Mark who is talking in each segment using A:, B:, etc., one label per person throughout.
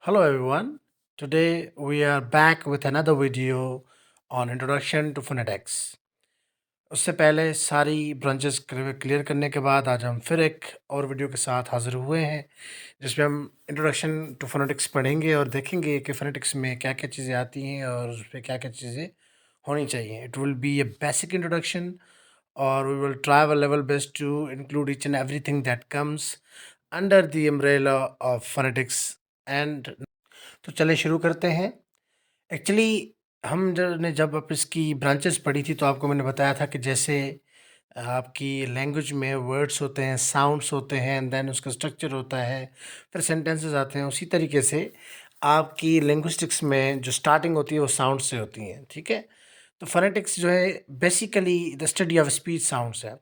A: Hello everyone. Today we are back with another video on Introduction to Phonetics. उससे पहले सारी branches clear करने के बाद आज हम फिर एक और वीडियो के साथ हाजिर हुए हैं जिसमें हम इंट्रोडक्शन टू फोनेटिक्स पढ़ेंगे और देखेंगे कि फोनेटिक्स में क्या क्या चीज़ें आती हैं और उस पर क्या क्या चीज़ें होनी चाहिए. It will be a basic introduction और we will try our level best to include each and everything that comes under the umbrella of phonetics. And तो चलिए शुरू करते हैं. एक्चुअली हम जब अब इसकी ब्रांचेस पढ़ी थी तो आपको मैंने बताया था कि जैसे आपकी लैंग्वेज में वर्ड्स होते हैं, साउंड्स होते हैं एंड देन उसका स्ट्रक्चर होता है, फिर सेंटेंसेस आते हैं. उसी तरीके से आपकी लिंग्विस्टिक्स में जो स्टार्टिंग होती है वो साउंड से होती है. ठीक है. तो फोनेटिक्स जो है basically the study of speech sounds है.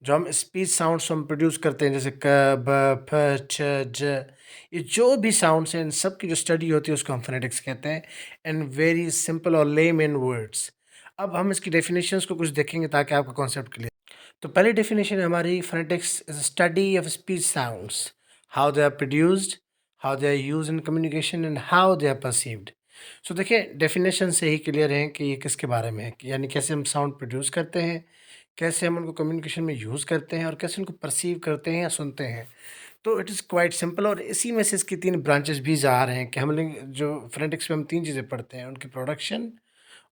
A: जो हम स्पीच साउंड्स हम प्रोड्यूस करते हैं जैसे क, ब, फ, छ, ज, ये जो भी साउंड्स हैं इन सब की जो स्टडी होती है उसको हम फोनेटिक्स कहते हैं. एंड वेरी सिंपल और लेम इन वर्ड्स. अब हम इसकी डेफिनेशंस को कुछ देखेंगे ताकि आपका कॉन्सेप्ट क्लियर. तो पहली डेफिनेशन है हमारी, phonetics is study of speech sounds, how they are produced, how they are use in communication and how they are perceived. So देखिए डेफिनेशन से ही क्लियर है कि ये किसके बारे में है, कि यानी कैसे हम साउंड प्रोड्यूस करते हैं, कैसे हम उनको कम्युनिकेशन में यूज़ करते हैं और कैसे उनको परसीव करते हैं या सुनते हैं. तो इट इज़ क्वाइट सिंपल और इसी में से इसकी 3 ब्रांचेस भी ज़ा रहे हैं कि हम लोग जो फोनेटिक्स में हम 3 चीज़ें पढ़ते हैं, उनकी प्रोडक्शन,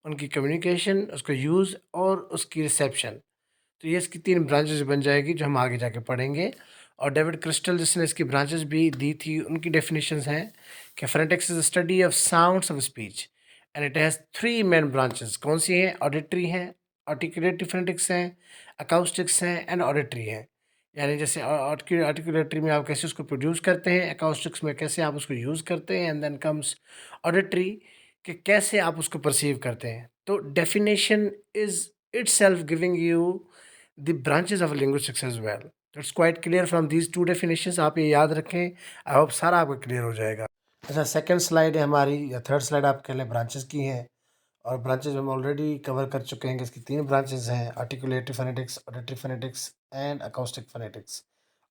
A: उनकी कम्युनिकेशन, उसका यूज़ और उसकी रिसेप्शन. तो ये इसकी 3 ब्रांचेस बन जाएगी जो हम आगे जाके पढ़ेंगे. और डेविड क्रिस्टल जिसने इसकी ब्रांचेस भी दी थी उनकी डेफिनेशंस हैं कि phonetics is study of sounds of speech and it has 3 main branches. कौन सी हैं? ऑडिटरी हैं, आर्टिकुलेटरी फोनेटिक्स हैं, अकाउस्टिक्स हैं एंड ऑडिटरी हैं. यानी जैसे आर्टिकुलेटरी में आप कैसे उसको प्रोड्यूस करते हैं, अकाउस्टिक्स में कैसे आप उसको यूज़ करते हैं एंड देन कम्स ऑडिटरी कि कैसे आप उसको परसीव करते हैं. तो definition is itself giving you the branches of linguistics as well. It's quite clear from these two definitions. आप ये याद रखें. आई होप सारा आपको क्लियर हो जाएगा. अच्छा, सेकंड स्लाइड है हमारी या थर्ड स्लाइड आप कह लें, ब्रांचेस की हैं. और ब्रांचेस हम ऑलरेडी कवर कर चुके हैं कि इसकी 3 ब्रांचेस हैं: articulatory phonetics, auditory phonetics and acoustic phonetics.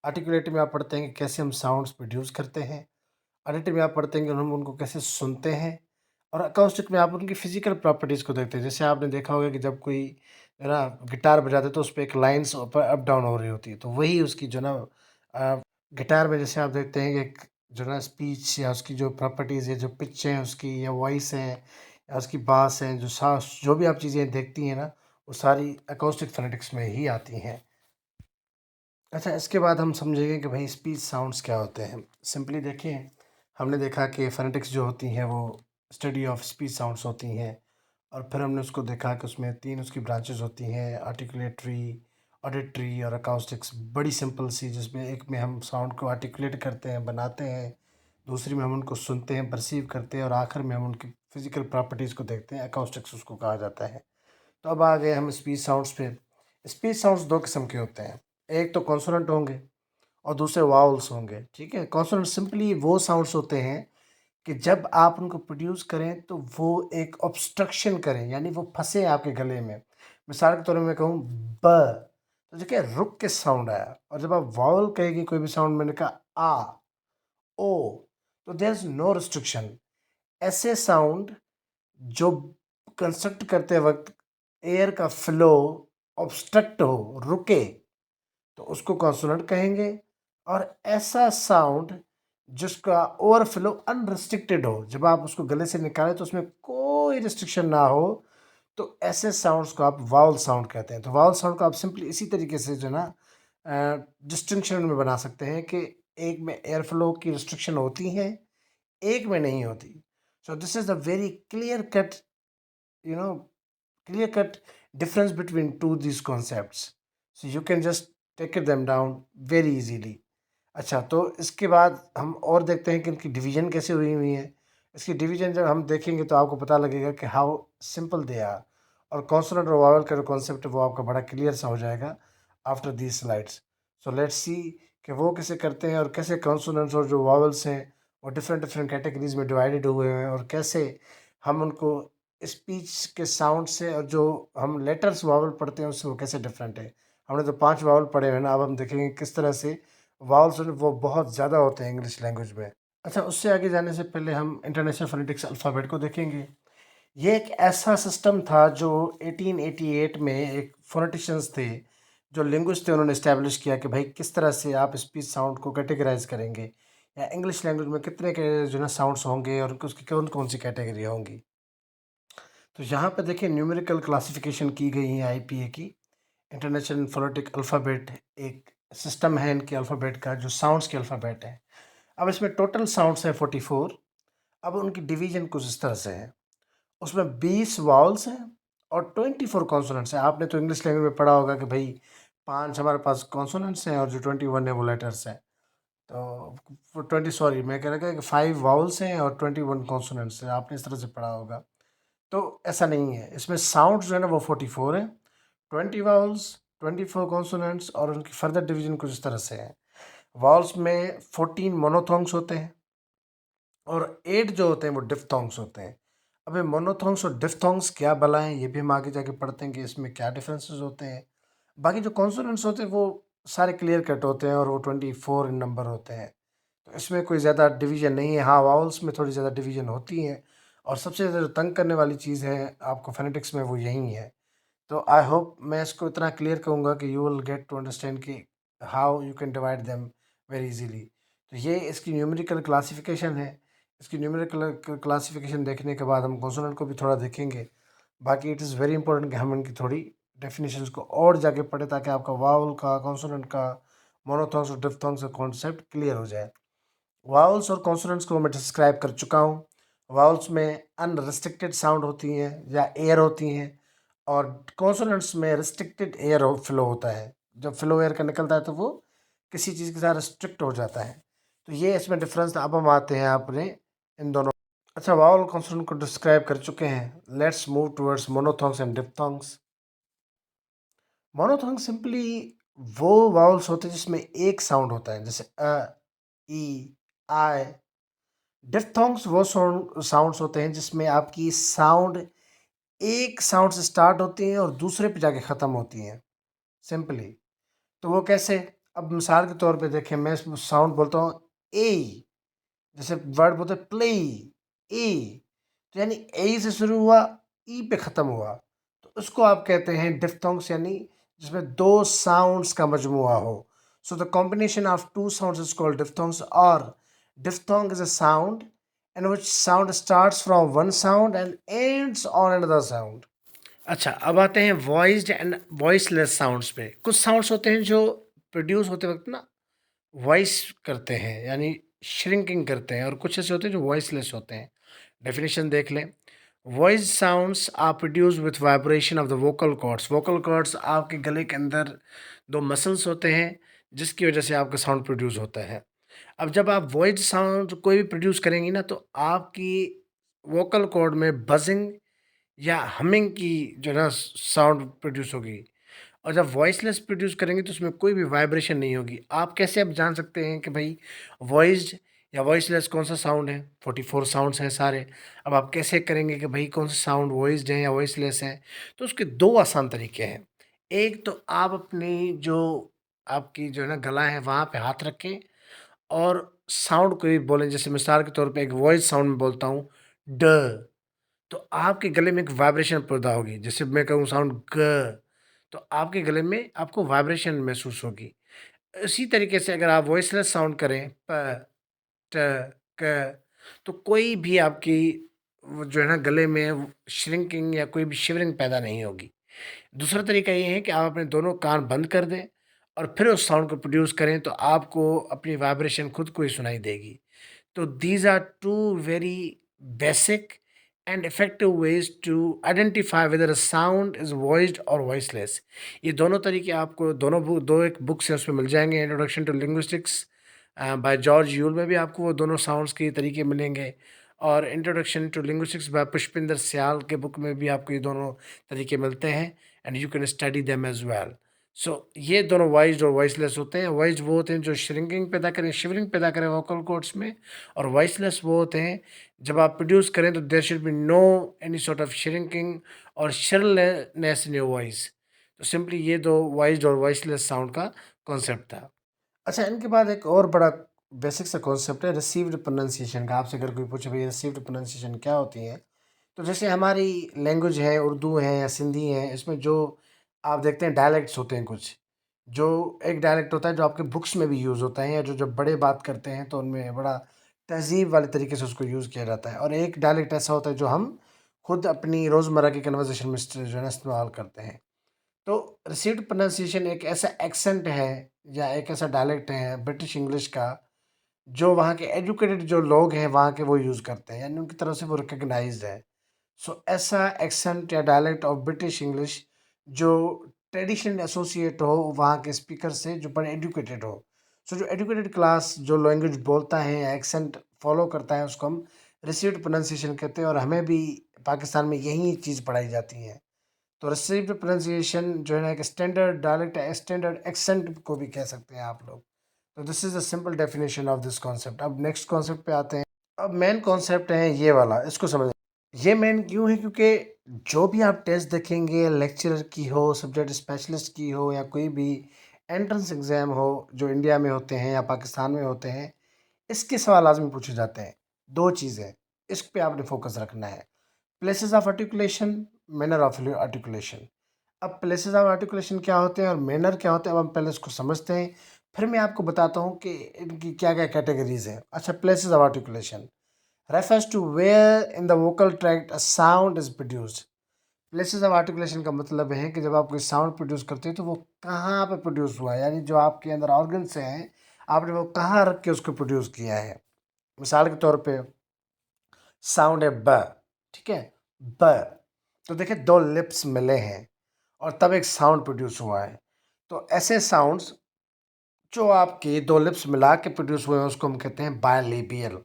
A: Articulatory में आप पढ़ते हैं कि कैसे हम साउंड्स प्रोड्यूस करते हैं. ऑडिटरी में आप पढ़ते हैं कि हम उनको कैसे सुनते हैं. और अकाउस्टिक में आप उनकी फिजिकल प्रॉपर्टीज़ को देखते हैं. जैसे आपने देखा होगा कि जब कोई है ना गिटार बजाते तो उस पे एक लाइन्स ऊपर अप डाउन हो रही होती है, तो वही उसकी जो ना गिटार में जैसे आप देखते हैं कि एक जो ना स्पीच या उसकी जो प्रॉपर्टीज़ है, जो पिच है उसकी या वॉइस है या उसकी बास है, जो सांस, जो भी आप चीज़ें देखती हैं ना, वो सारी अकाउस्टिक फोनेटिक्स में ही आती हैं. अच्छा, इसके बाद हम समझेंगे कि भाई स्पीच साउंड्स क्या होते हैं. सिंपली देखिए, हमने देखा कि फोनेटिक्स जो होती हैं वो स्टडी ऑफ स्पीच साउंड्स होती हैं. और फिर हमने उसको देखा कि उसमें 3 उसकी ब्रांचेस होती हैं: आर्टिकुलेटरी, ऑडिटरी और अकाउस्टिक्स. बड़ी सिंपल सी, जिसमें एक में हम साउंड को आर्टिकुलेट करते हैं, बनाते हैं, दूसरी में हम उनको सुनते हैं, परसीव करते हैं और आखिर में हम उनकी फिजिकल प्रॉपर्टीज़ को देखते हैं. अकाउस्टिक्स उसको कहा जाता है. तो अब आ गए हम स्पीच साउंड्स पे. स्पीच साउंड्स 2 किस्म के होते हैं. एक तो कॉन्सोनेंट होंगे और दूसरे वावल्स होंगे. ठीक है. कॉन्सोनेंट सिंपली वो साउंड्स होते हैं कि जब आप उनको प्रोड्यूस करें तो वो एक ऑब्स्ट्रक्शन करें, यानी वो फंसे आपके गले में. मिसाल के तौर पे मैं कहूँ ब, तो देखिए रुक के साउंड आया. और जब आप वावल कहेंगे कोई भी साउंड, मैंने कहा आ, ओ, तो देयर इज नो रिस्ट्रिक्शन. ऐसे साउंड जो कंस्ट्रक्ट करते वक्त एयर का फ्लो ऑब्स्ट्रक्ट हो, रुके, तो उसको कॉन्सोनेंट कहेंगे. और ऐसा साउंड जिसका ओवरफ्लो अनरिस्ट्रिक्टेड हो, जब आप उसको गले से निकालें तो उसमें कोई रिस्ट्रिक्शन ना हो, तो ऐसे साउंड्स को आप वावल साउंड कहते हैं. तो वावल साउंड को आप सिंपली इसी तरीके से जो ना डिस्टिंक्शन में बना सकते हैं कि एक में एयर फ्लो की रिस्ट्रिक्शन होती है, एक में नहीं होती. So this is the very clear cut, you know clear cut difference between two these concepts. So you can just take them down very easily. अच्छा, तो इसके बाद हम और देखते हैं कि इनकी डिवीजन कैसे हुई हुई है. इसकी डिवीजन जब हम देखेंगे तो आपको पता लगेगा कि हाउ सिंपल दे आर. और कॉन्सोनेंट और वावल का जो कॉन्सेप्ट है वो आपका बड़ा क्लियर सा हो जाएगा after these slides. So let's see कि वो कैसे करते हैं और कैसे कॉन्सोनेंट्स और जो वावल्स हैं वो डिफरेंट डिफरेंट कैटेगरीज में डिवाइडेड हुए हैं और कैसे हम उनको स्पीच के साउंड से और जो हम लेटर्स वावल पढ़ते हैं उससे वो कैसे डिफरेंट है. हमने तो 5 वावल पढ़े हैं ना, अब हम देखेंगे किस तरह से वावल्स वो बहुत ज़्यादा होते हैं इंग्लिश लैंग्वेज में. अच्छा, उससे आगे जाने से पहले हम इंटरनेशनल फोनेटिक्स अल्फ़ाबेट को देखेंगे। ये एक ऐसा सिस्टम था जो 1888 में एक फोनेटिशियंस थे, जो लिंग्विस्ट थे, उन्होंने एस्टैब्लिश किया कि भाई किस तरह से आप स्पीच साउंड को कैटेगराइज़ करेंगे या इंग्लिश लैंग्वेज में कितने के जो है ना साउंड्स होंगे और उसकी कौन-कौन सी कैटेगरी होंगी। तो यहाँ पे देखिए न्यूमेरिकल क्लासिफिकेशन की गई है आईपीए की। इंटरनेशनल फोनेटिक अल्फ़ाबेट एक सिस्टम है इनके अल्फ़ाबेट का जो साउंड्स के अल्फ़ाबेट है। अब इसमें टोटल साउंड्स हैं 44। अब उनकी डिवीज़न कुछ इस तरह से है। उसमें 20 वावल्स हैं और 24 कॉन्सोनेंट्स हैं। आपने तो इंग्लिश लैंग्वेज में पढ़ा होगा कि भई 5 हमारे पास कॉन्सोनेंट्स हैं और जो 21 है वो लेटर्स हैं। तो 20 सॉरी मैं कह रहा था कि 5 वावल्स हैं और 21 कॉन्सोनेंट्स हैं। आपने इस तरह से पढ़ा होगा। तो ऐसा नहीं है। इसमें साउंड जो है ना वो 44 हैं। 20 वावल्स, 24 कॉन्सोनेंट्स और उनकी फर्दर डिवीज़न कुछ इस तरह से है। वावल्स में 14 मोनोथॉन्ग्स होते हैं और 8 जो होते हैं वो डिफ़्थोंग्स होते हैं। अब ये मोनोथॉन्ग्स और डिफ़्थोंग्स क्या भला हैं, ये भी हम आगे जाके पढ़ते हैं कि इसमें क्या डिफरेंसेस होते हैं। बाकी जो कॉन्सोनेंट्स होते हैं वो सारे क्लियर कट होते हैं और वो 24 इन नंबर होते हैं। तो इसमें कोई ज़्यादा डिवीज़न नहीं है। हाँ, वावल्स में थोड़ी ज़्यादा डिवीज़न होती है और सबसे ज़्यादा जो तंग करने वाली चीज़ है आपको फ़ोनेटिक्स में वो यही है। तो आई होप मैं इसको इतना क्लियर कहूँगा कि you will get to understand कि how you can divide them very easily. तो ये इसकी न्यूमेरिकल क्लासिफिकेशन है। इसकी न्यूमेरिकल क्लासिफिकेशन देखने के बाद हम कॉन्सोनेंट को भी थोड़ा देखेंगे। बाकी इट इज़ वेरी इंपॉर्टेंट कि हम इनकी थोड़ी डेफिनेशंस को और जाके पढ़ें ताकि आपका वावल का, कॉन्सोनेंट का, मोनोथॉन्ग्स और डिप्थोंग्स का कॉन्सेप्ट क्लियर हो जाए। वावल्स और कॉन्सोनेंट्स को मैं डिस्क्राइब कर चुका हूँ। वावल्स में अनरिस्ट्रिक्टेड साउंड होती हैं या एयर होती हैं और कॉन्सोनेंट्स में रिस्ट्रिक्टेड एयर फ्लो होता है। जब फ्लो एयर का निकलता है तो वो किसी चीज़ के साथ रिस्ट्रिक्ट हो जाता है। तो ये इसमें डिफरेंस था। अब हम आते हैं अपने इन दोनों। अच्छा, वावल कॉन्सोनेंट को डिस्क्राइब कर चुके हैं। Let's move towards monophthongs and diphthongs. Monophthong simply वो वावल्स होते हैं जिसमें एक साउंड होता है, जैसे ई, आई। डिप्थोंग्स वो साउंड्स होते हैं जिसमें आपकी साउंड एक साउंड से स्टार्ट होती हैं और दूसरे पे जाके ख़त्म होती हैं, सिंपली। तो वो कैसे? अब मिसाल के तौर पे देखें, मैं साउंड बोलता हूँ ए, जैसे वर्ड बोलते हैं प्ले, ए, तो यानी ए से शुरू हुआ, ई पे ख़त्म हुआ, तो उसको आप कहते हैं डिप्थोंग्स, यानी जिसमें दो साउंड्स का मजमुआ हो। So the combination of two sounds is called diphthongs. और diphthong is a sound in which sound starts from one sound and ends on another sound. अच्छा, अब आते हैं वॉइस्ड एंड वॉइसलेस साउंड्स पे। कुछ साउंड्स होते हैं जो प्रोड्यूस होते वक्त ना वॉइस करते हैं, यानी श्रिंकिंग करते हैं, और कुछ ऐसे होते हैं जो वॉइसलेस होते हैं। डेफिनेशन देख लें। Voice sounds are produce with vibration of the vocal cords. Vocal cords आपके गले के अंदर दो मसल्स होते हैं जिसकी वजह से आपका साउंड प्रोड्यूस होता है। अब जब आप वॉइस साउंड कोई भी प्रोड्यूस करेंगी ना, तो आपकी वोकल कॉर्ड में बजिंग या हमिंग की जो है ना साउंड प्रोड्यूस होगी। और जब वॉइसलेस प्रोड्यूस करेंगे तो उसमें कोई भी वाइब्रेशन नहीं होगी। आप कैसे अब जान सकते हैं कि भाई वॉइस्ड या वॉइसलेस कौन सा साउंड है? 44 साउंड्स हैं सारे। अब आप कैसे करेंगे कि भाई कौन सा साउंड वॉइस्ड है या वॉइसलेस है? तो उसके दो आसान तरीके हैं। एक तो आप अपनी जो आपकी जो है ना गला है वहाँ पे हाथ रखें और साउंड को ही बोलें। जैसे मिसाल के तौर पे एक वॉइस साउंड में बोलता हूँ ड, तो आपके गले में एक वाइब्रेशन पैदा होगी। जैसे मैं कहूँ साउंड ग, तो आपके गले में आपको वाइब्रेशन महसूस होगी। इसी तरीके से अगर आप वॉइसलेस साउंड करें प, ट, क, तो कोई भी आपकी वो जो है ना गले में श्रिंकिंग या कोई भी शिवरिंग पैदा नहीं होगी। दूसरा तरीका ये है कि आप अपने दोनों कान बंद कर दें और फिर उस साउंड को प्रोड्यूस करें, तो आपको अपनी वाइब्रेशन खुद को ही सुनाई देगी। तो these are two very basic and effective ways to identify whether a sound is voiced और वॉइसलेस। ये दोनों तरीके आपको दोनों बुक दो एक बुक्स हैं उसमें मिल जाएंगे। Introduction to linguistics by George Yule में भी आपको वो दोनों साउंड्स के तरीके मिलेंगे, और introduction to linguistics by Pushpinder Sial के बुक में भी आपको ये दोनों तरीके मिलते हैं, and you can study them as well. So ये दोनों वॉइस्ड और वॉइसलेस होते हैं। वॉइस्ड वो होते हैं जो श्रिंकिंग पैदा करें, शिवरिंग पैदा करें वोकल कॉर्ड्स में, और वॉइसलेस वो होते हैं जब आप प्रोड्यूस करें तो there should be no any sort of shrinking और शिरनेस इन योर वॉइस। तो सिंपली ये दो वॉइस्ड और वॉइसलेस साउंड का कॉन्सेप्ट था। अच्छा, इनके बाद एक और बड़ा बेसिक सा कॉन्सेप्ट है रिसीव्ड प्रोनाउंसिएशन का। आपसे अगर कोई पूछे भाई रिसीव्ड प्रोनाउंसिएशन क्या होती है, तो जैसे हमारी लैंग्वेज है, उर्दू है या सिंधी है, इसमें जो आप देखते हैं डायलेक्ट्स होते हैं कुछ। जो एक डायलेक्ट होता है जो आपके बुक्स में भी यूज़ होता है, या जो जब बड़े बात करते हैं तो उनमें बड़ा तहज़ीब वाले तरीके से उसको यूज़ किया जाता है। और एक डायलेक्ट ऐसा होता है जो हम खुद अपनी रोज़मर्रा की कन्वर्सेशन में जो है ना इस्तेमाल करते हैं। तो रिसीव्ड प्रोनाउंसिएशन एक ऐसा एक्सेंट है या एक ऐसा डायलेक्ट है ब्रिटिश इंग्लिश का, जो वहाँ के एजुकेटेड जो लोग हैं वहाँ के वो यूज़ करते हैं, यानी उनकी तरफ से वो रिकॉग्नाइज्ड है। सो ऐसा एक्सेंट या डायलेक्ट ऑफ ब्रिटिश इंग्लिश जो ट्रेडिशनल एसोसिएट हो वहाँ के स्पीकर से, जो बड़े एजुकेटेड हो। सो जो एजुकेटेड क्लास जो लैंग्वेज बोलता है या एक्सेंट फॉलो करता है उसको हम रिसीव्ड प्रोनाउंसिएशन कहते हैं, और हमें भी पाकिस्तान में यही चीज़ पढ़ाई जाती है। तो रिसीव्ड प्रोनाउंसिएशन जो है ना एक स्टैंडर्ड डायलेक्ट है, स्टैंडर्ड एक्सेंट को भी कह सकते हैं आप लोग। तो this is a simple definition of this concept. अब नेक्स्ट कॉन्सेप्ट पे आते हैं। अब मेन कॉन्सेप्ट है ये वाला, इसको समझ। ये मेन क्यों है? क्योंकि जो भी आप टेस्ट देखेंगे, लेक्चरर की हो, सब्जेक्ट स्पेशलिस्ट की हो, या कोई भी एंट्रेंस एग्ज़ाम हो जो इंडिया में होते हैं या पाकिस्तान में होते हैं, इसके सवाल लाज़मी पूछे जाते हैं। 2 चीज़ें, इस पे आपने फ़ोकस रखना है। Places of articulation, manner of articulation. अब प्लेसेस ऑफ आर्टिकुलेशन क्या होते हैं और मैनर क्या होते हैं, अब हम पहले इसको समझते हैं, फिर मैं आपको बताता हूँ कि इनकी क्या-क्या कैटेगरीज़ हैं। अच्छा, places of articulation refers to where in the vocal tract a sound is produced। Places of articulation का मतलब है कि जब आप कोई साउंड प्रोड्यूस करते हैं तो वो कहाँ पे प्रोड्यूस हुआ है, यानी जो आपके अंदर ऑर्गन्स हैं आपने वो कहाँ रख के उसको प्रोड्यूस किया है। मिसाल के तौर पे साउंड है ब, ठीक है, ब। तो देखिए 2 लिप्स मिले हैं और तब एक साउंड प्रोड्यूस हुआ है। तो ऐसे साउंड्स जो आपके 2 लिप्स मिला के प्रोड्यूस हुए हैं उसको हम कहते हैं बायलेबियल।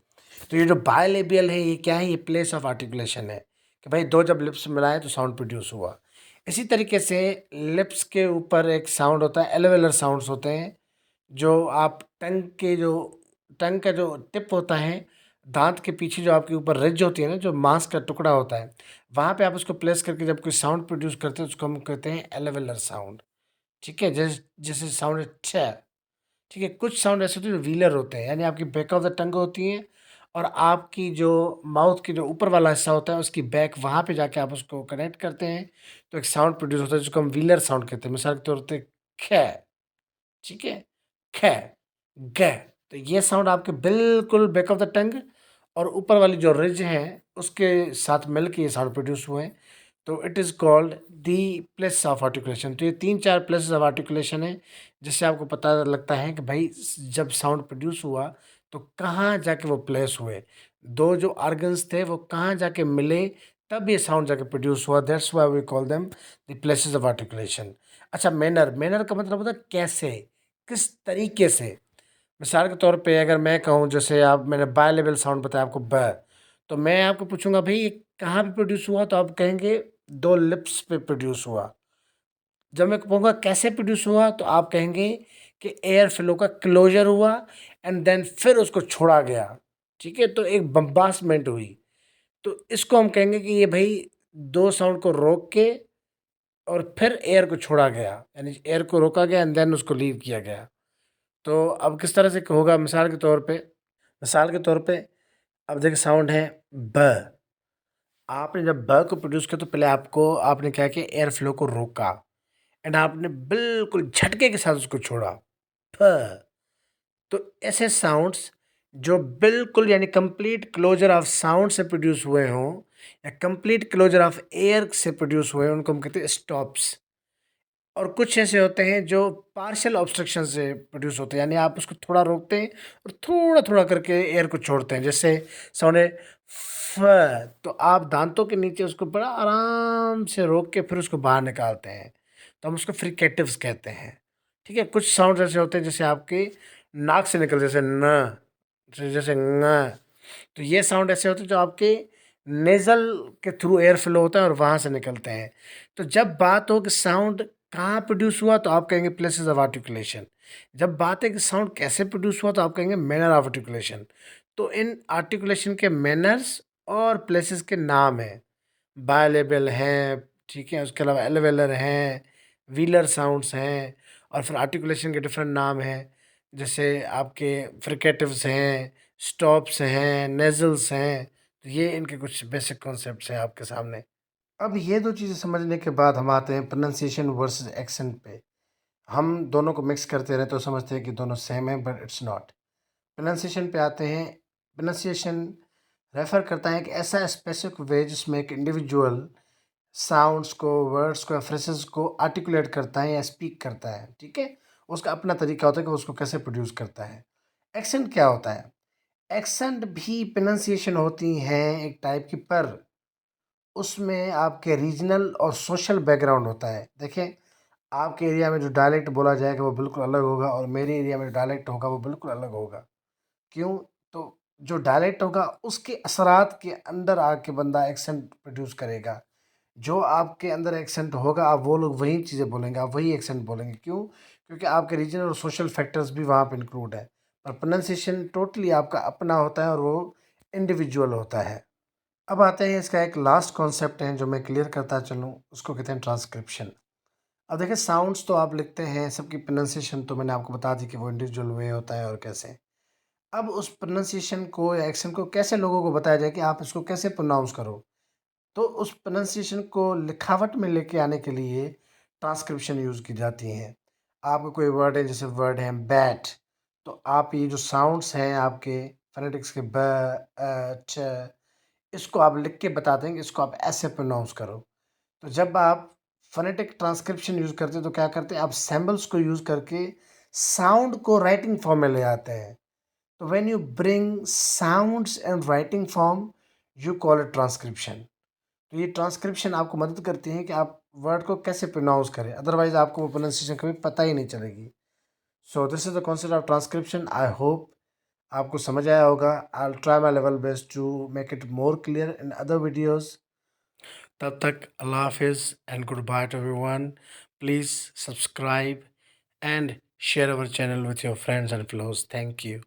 A: तो ये जो बायलेबियल है ये क्या है? ये प्लेस ऑफ आर्टिकुलेशन है कि भाई 2 जब लिप्स मिलाए तो साउंड प्रोड्यूस हुआ। इसी तरीके से लिप्स के ऊपर एक साउंड होता है, एलोवेलर साउंड्स होते हैं, जो आप टंग का जो टिप होता है, दाँत के पीछे जो आपके ऊपर रिज होती है ना, जो मांस का टुकड़ा होता है, वहाँ पे आप उसको प्लेस करके जब कोई साउंड प्रोड्यूस करते हैं उसको हम कहते हैं एलोवेलर साउंड। ठीक है? जैसे साउंड है छ। ठीक है, कुछ साउंड ऐसे होते हैं जो व्हीलर होते हैं, यानी आपकी बैक ऑफ द टंग होती है और आपकी जो माउथ की जो ऊपर वाला हिस्सा होता है उसकी बैक, वहाँ पे जाके आप उसको कनेक्ट करते हैं तो एक साउंड प्रोड्यूस होता है जिसको हम व्हीलर साउंड कहते हैं। मिसाल के तौर पे ख, ठीक है, ख, ग। तो ये साउंड आपके बिल्कुल बैक ऑफ द टंग और ऊपर वाली जो रिज है उसके साथ मिल के ये साउंड प्रोड्यूस हुए हैं। तो it is called the place of articulation. तो ये 3-4 प्लेसेस ऑफ आर्टिकुलेशन है जिससे आपको पता लगता है कि भाई जब साउंड प्रोड्यूस हुआ तो कहाँ जाके वो प्लेस हुए, 2 जो ऑर्गन्स थे वो कहाँ जाके मिले, तब ये साउंड जाके प्रोड्यूस हुआ। That's why we call them the places of articulation. अच्छा, मैनर का मतलब होता है कैसे, किस तरीके से। मिसाल के तौर पे अगर मैं कहूँ, जैसे आप, मैंने बायलेबल साउंड बताया आपको ब, तो मैं आपको पूछूंगा भाई ये कहाँ पे प्रोड्यूस हुआ, तो आप कहेंगे 2 लिप्स पे प्रोड्यूस हुआ। जब मैं कहूँगा कैसे प्रोड्यूस हुआ तो आप कहेंगे कि एयर फ्लो का क्लोजर हुआ एंड देन फिर उसको छोड़ा गया। ठीक है, तो एक बम्बासमेंट हुई। तो इसको हम कहेंगे कि ये भाई 2 साउंड को रोक के और फिर एयर को छोड़ा गया, यानी एयर को रोका गया एंड देन उसको लीव किया गया। तो अब किस तरह से होगा, मिसाल के तौर पे अब देखिए साउंड है ब। आपने जब ब को प्रोड्यूस किया तो पहले आपने क्या किया, एयर फ्लो को रोका एंड आपने बिल्कुल झटके के साथ उसको छोड़ा, फ। तो ऐसे साउंड्स जो बिल्कुल यानी कंप्लीट क्लोजर ऑफ साउंड से प्रोड्यूस हुए हों या कंप्लीट क्लोजर ऑफ एयर से प्रोड्यूस हुए हैं उनको हम कहते हैं स्टॉप्स। और कुछ ऐसे होते हैं जो पार्शियल ऑब्स्ट्रक्शन से प्रोड्यूस होते हैं, यानी आप उसको थोड़ा रोकते हैं और थोड़ा-थोड़ा करके एयर को छोड़ते हैं। जैसे साउंड है फ, तो आप दाँतों के नीचे उसको बड़ा आराम से रोक के फिर उसको बाहर निकालते हैं, तो हम उसको फ्रिकेटिव्स कहते हैं। ठीक है? कुछ साउंड्स ऐसे होते हैं जैसे आपके नाक से निकल, जैसे न, जैसे ङ। तो ये साउंड ऐसे होते हैं जो आपके नेज़ल के थ्रू एयर फ्लो होता है और वहाँ से निकलते हैं। तो जब बात हो कि साउंड कहाँ प्रोड्यूस हुआ तो आप कहेंगे प्लेसेस ऑफ आर्टिकुलेशन। जब बात है कि साउंड कैसे प्रोड्यूस हुआ तो आप कहेंगे मैनर ऑफ आर्टिकुलेशन। तो इन आर्टिकुलेशन के मैनर्स और प्लेसेस के नाम हैं, बायलेबल हैं, ठीक है, उसके अलावा एलोवेलर हैं, व्हीलर साउंड्स हैं, और फिर आर्टिकुलेशन के डिफरेंट नाम हैं। जैसे आपके फ्रिकेटिव्स हैं, स्टॉप्स हैं, नेज़ल्स हैं, तो ये इनके कुछ बेसिक कॉन्सेप्ट्स हैं आपके सामने। अब ये 2 चीज़ें समझने के बाद हम आते हैं प्रोनंसिएशन वर्सेस एक्सेंट पे। हम दोनों को मिक्स करते रहे तो समझते हैं कि दोनों सेम है, बट इट्स नॉट। प्रोनंसिएशन पे आते हैं। प्रोनंसिएशन रेफ़र करता है एक ऐसा स्पेसिफिक वे जिसमें एक इंडिविजुअल साउंड्स को, वर्ड्स को या फ्रेजेज़ को आर्टिकुलेट करता है या स्पीक करता है, ठीक है? उसका अपना तरीका होता है कि वो उसको कैसे प्रोड्यूस करता है। एक्सेंट क्या होता है? एक्सेंट भी प्रोनंसिएशन होती हैं एक टाइप की, पर उसमें आपके रीजनल और सोशल बैकग्राउंड होता है। देखें, आपके एरिया में जो डायलेक्ट बोला जाएगा वो बिल्कुल अलग होगा और मेरे एरिया में जो डायलेक्ट होगा वो बिल्कुल अलग होगा। क्यों? तो जो डायलेक्ट होगा उसके असरात के अंदर आके बंदा एक्सेंट प्रोड्यूस करेगा। जो आपके अंदर एक्सेंट होगा, आप वो लोग वही चीज़ें बोलेंगे, आप वही एक्सेंट बोलेंगे। क्यों? क्योंकि आपके रीजनल और सोशल फैक्टर्स भी वहाँ पे इंक्लूड है। और प्रोनंसिएशन टोटली आपका अपना होता है और वो इंडिविजुअल होता है। अब आते हैं इसका एक लास्ट कॉन्सेप्ट है जो मैं क्लियर करता चलूँ, उसको कहते हैं ट्रांसक्रिप्शन। अब देखिए, साउंड्स तो आप लिखते हैं, सबकी प्रोनंसिएशन तो मैंने आपको बता दी कि वो इंडिविजुअल वे होता है और कैसे। अब उस प्रोनंसिएशन को या एक्सेंट को कैसे लोगों को बताया जाए कि आप इसको कैसे प्रोनाउंस करो? तो उस प्रोनंसिएशन को लिखावट में लेके आने के लिए ट्रांसक्रिप्शन यूज़ की जाती हैं। आपका कोई वर्ड है, जैसे वर्ड है बैट, तो आप ये जो साउंड्स हैं आपके फ़ोनेटिक्स के ब, च, इसको आप लिख के बता देंगे, इसको आप ऐसे प्रोनाउंस करो। तो जब आप फ़ोनेटिक ट्रांसक्रिप्शन यूज़ करते हैं तो क्या करते हैं, आप सिंबल्स को यूज़ करके साउंड को राइटिंग फॉर्म में ले आते हैं। तो when you bring sounds in writing form, you call it transcription. तो ये ट्रांसक्रिप्शन आपको मदद करती है कि आप वर्ड को कैसे प्रोनाउंस करें, अदरवाइज़ आपको वो प्रोनाउंसिएशन कभी पता ही नहीं चलेगी। So this is the concept of transcription. I hope आपको समझ आया होगा। I will try my level best to make it more clear in other videos. तब तक अल्लाह हाफ़िज़ and goodbye to everyone. Please subscribe and share our channel with your friends and fellows. Thank you.